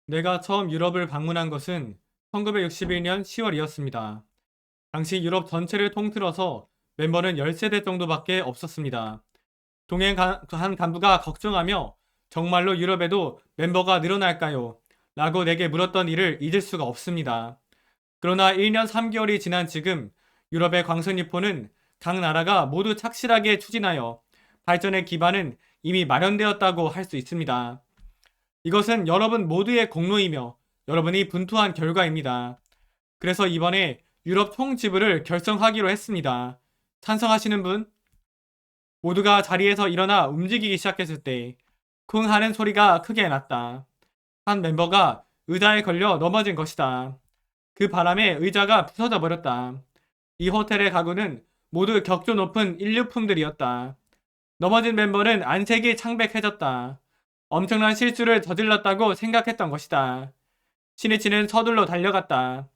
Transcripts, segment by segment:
내가 처음 유럽을 방문한 것은 1961년 10월이었습니다. 당시 유럽 전체를 통틀어서 멤버는 10세대 정도밖에 없었습니다. 한 간부가 걱정하며 정말로 유럽에도 멤버가 늘어날까요? 라고 내게 물었던 일을 잊을 수가 없습니다. 그러나 1년 3개월이 지난 지금 유럽의 광선유포는 각 나라가 모두 착실하게 추진하여 발전의 기반은 이미 마련되었다고 할 수 있습니다. 이것은 여러분 모두의 공로이며 여러분이 분투한 결과입니다. 그래서 이번에 유럽 총지부를 결성하기로 했습니다. 찬성하시는 분? 모두가 자리에서 일어나 움직이기 시작했을 때 쿵 하는 소리가 크게 났다. 한 멤버가 의자에 걸려 넘어진 것이다. 그 바람에 의자가 부서져 버렸다. 이 호텔의 가구는 모두 격조 높은 인류품들이었다. 넘어진 멤버는 안색이 창백해졌다. 엄청난 실수를 저질렀다고 생각했던 것이다. 신이치는 서둘러 달려갔다.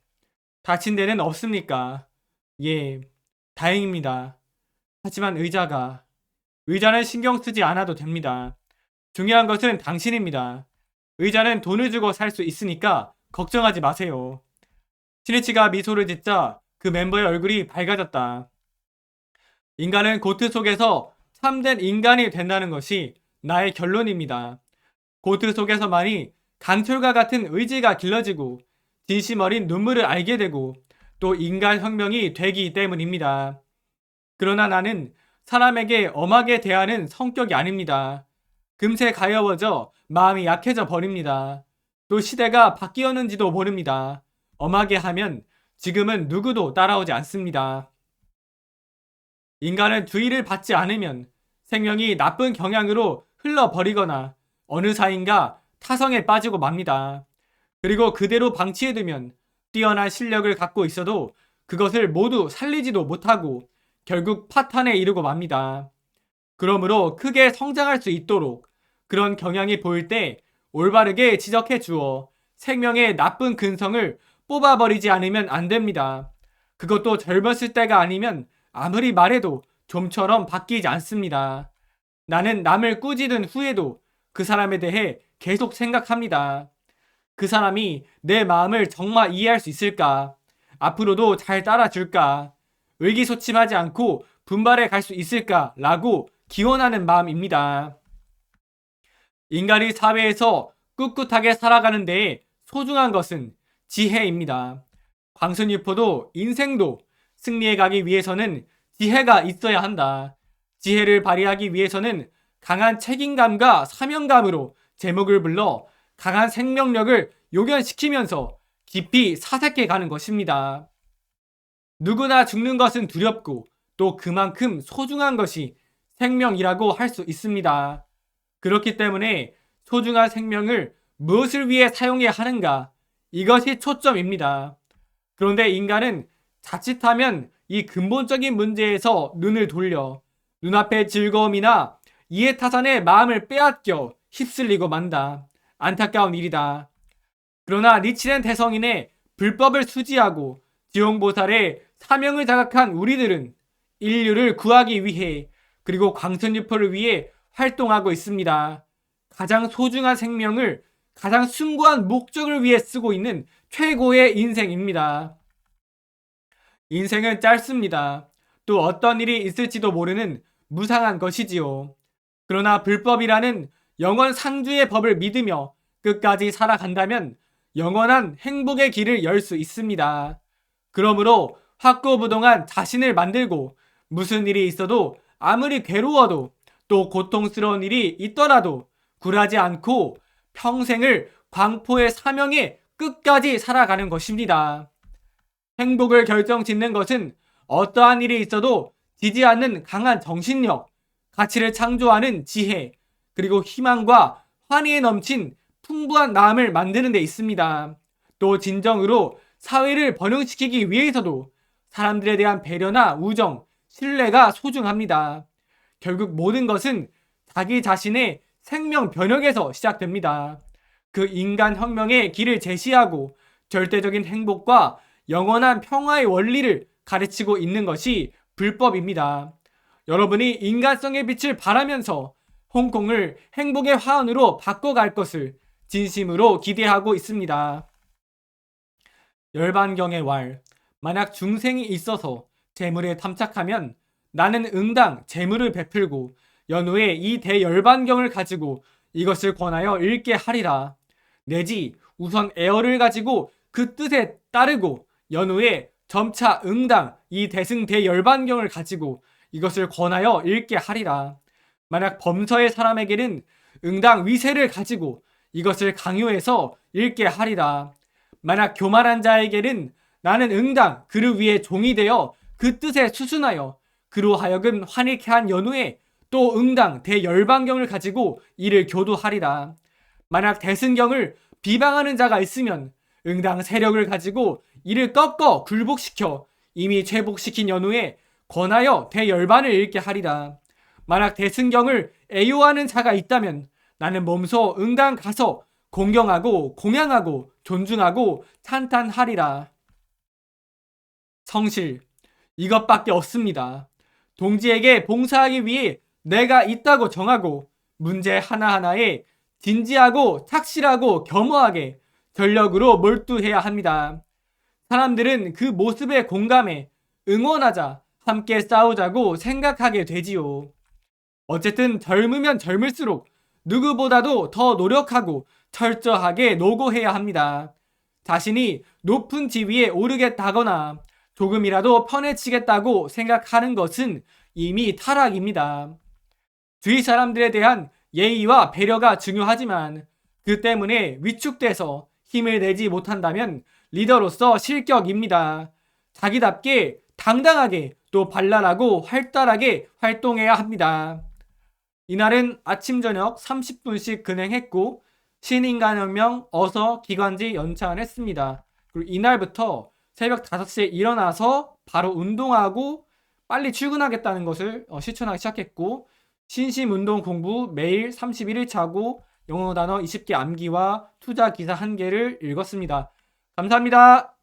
다친 데는 없습니까? 예, 다행입니다. 하지만 의자는 신경 쓰지 않아도 됩니다. 중요한 것은 당신입니다. 의자는 돈을 주고 살 수 있으니까 걱정하지 마세요. 신이치가 미소를 짓자 그 멤버의 얼굴이 밝아졌다. 인간은 고트 속에서 참된 인간이 된다는 것이 나의 결론입니다. 고트 속에서만이 강철과 같은 의지가 길러지고 진심 어린 눈물을 알게 되고 또 인간 혁명이 되기 때문입니다. 그러나 나는 사람에게 엄하게 대하는 성격이 아닙니다. 금세 가여워져 마음이 약해져 버립니다. 또 시대가 바뀌었는지도 모릅니다. 엄하게 하면 지금은 누구도 따라오지 않습니다. 인간은 주의를 받지 않으면 생명이 나쁜 경향으로 흘러버리거나 어느 사이인가 타성에 빠지고 맙니다. 그리고 그대로 방치해두면 뛰어난 실력을 갖고 있어도 그것을 모두 살리지도 못하고 결국 파탄에 이르고 맙니다. 그러므로 크게 성장할 수 있도록 그런 경향이 보일 때 올바르게 지적해 주어 생명의 나쁜 근성을 뽑아버리지 않으면 안 됩니다. 그것도 젊었을 때가 아니면 아무리 말해도 좀처럼 바뀌지 않습니다. 나는 남을 꾸짖은 후에도 그 사람에 대해 계속 생각합니다. 그 사람이 내 마음을 정말 이해할 수 있을까? 앞으로도 잘 따라줄까? 의기소침하지 않고 분발해 갈 수 있을까? 라고 기원하는 마음입니다. 인간이 사회에서 꿋꿋하게 살아가는 데에 소중한 것은 지혜입니다. 광선유포도 인생도 승리해 가기 위해서는 지혜가 있어야 한다. 지혜를 발휘하기 위해서는 강한 책임감과 사명감으로 제목을 불러 강한 생명력을 요견시키면서 깊이 사색해 가는 것입니다. 누구나 죽는 것은 두렵고 또 그만큼 소중한 것이 생명이라고 할 수 있습니다. 그렇기 때문에 소중한 생명을 무엇을 위해 사용해야 하는가? 이것이 초점입니다. 그런데 인간은 자칫하면 이 근본적인 문제에서 눈을 돌려 눈앞의 즐거움이나 이해타산의 마음을 빼앗겨 휩쓸리고 만다. 안타까운 일이다. 그러나 리치된 대성인의 불법을 수지하고 지용보살의 사명을 자각한 우리들은 인류를 구하기 위해 그리고 광선유포를 위해 활동하고 있습니다. 가장 소중한 생명을 가장 숭고한 목적을 위해 쓰고 있는 최고의 인생입니다. 인생은 짧습니다. 또 어떤 일이 있을지도 모르는 무상한 것이지요. 그러나 불법이라는 영원 상주의 법을 믿으며 끝까지 살아간다면 영원한 행복의 길을 열 수 있습니다. 그러므로 확고부동한 자신을 만들고 무슨 일이 있어도 아무리 괴로워도 또 고통스러운 일이 있더라도 굴하지 않고 평생을 광포의 사명에 끝까지 살아가는 것입니다. 행복을 결정짓는 것은 어떠한 일이 있어도 지지 않는 강한 정신력, 가치를 창조하는 지혜, 그리고 희망과 환희에 넘친 풍부한 마음을 만드는 데 있습니다. 또 진정으로 사회를 번영시키기 위해서도 사람들에 대한 배려나 우정, 신뢰가 소중합니다. 결국 모든 것은 자기 자신의 생명 변혁에서 시작됩니다. 그 인간 혁명의 길을 제시하고 절대적인 행복과 영원한 평화의 원리를 가르치고 있는 것이 불법입니다. 여러분이 인간성의 빛을 발하면서 홍콩을 행복의 화원으로 바꿔갈 것을 진심으로 기대하고 있습니다. 열반경의 왈. 만약 중생이 있어서 재물에 탐착하면 나는 응당 재물을 베풀고 연후에 이 대열반경을 가지고 이것을 권하여 읽게 하리라. 내지 우선 애어를 가지고 그 뜻에 따르고 연후에 점차 응당 이 대승 대열반경을 가지고 이것을 권하여 읽게 하리라. 만약 범서의 사람에게는 응당 위세를 가지고 이것을 강요해서 읽게 하리라. 만약 교만한 자에게는 나는 응당 그를 위해 종이 되어 그 뜻에 수순하여 그로 하여금 환희케 한 연후에 또 응당 대열반경을 가지고 이를 교도하리라. 만약 대승경을 비방하는 자가 있으면 응당 세력을 가지고 이를 꺾어 굴복시켜 이미 죄복시킨 연후에 권하여 대열반을 읽게 하리라. 만약 대승경을 애요하는 자가 있다면 나는 몸소 응당 가서 공경하고 공양하고 존중하고 찬탄하리라. 성실. 이것밖에 없습니다. 동지에게 봉사하기 위해 내가 있다고 정하고 문제 하나하나에 진지하고 착실하고 겸허하게 전력으로 몰두해야 합니다. 사람들은 그 모습에 공감해 응원하자, 함께 싸우자고 생각하게 되지요. 어쨌든 젊으면 젊을수록 누구보다도 더 노력하고 철저하게 노고해야 합니다. 자신이 높은 지위에 오르겠다거나 조금이라도 편해지겠다고 생각하는 것은 이미 타락입니다. 주위 사람들에 대한 예의와 배려가 중요하지만 그 때문에 위축돼서 힘을 내지 못한다면 리더로서 실격입니다. 자기답게 당당하게 또 발랄하고 활달하게 활동해야 합니다. 이날은 아침 저녁 30분씩 근행했고 신인간혁명 어서 기관지 연찬했습니다. 그리고 이날부터 새벽 5시에 일어나서 바로 운동하고 빨리 출근하겠다는 것을 실천하기 시작했고 신심 운동 공부 매일 31일 차고 영어 단어 20개 암기와 투자 기사 1개를 읽었습니다. 감사합니다.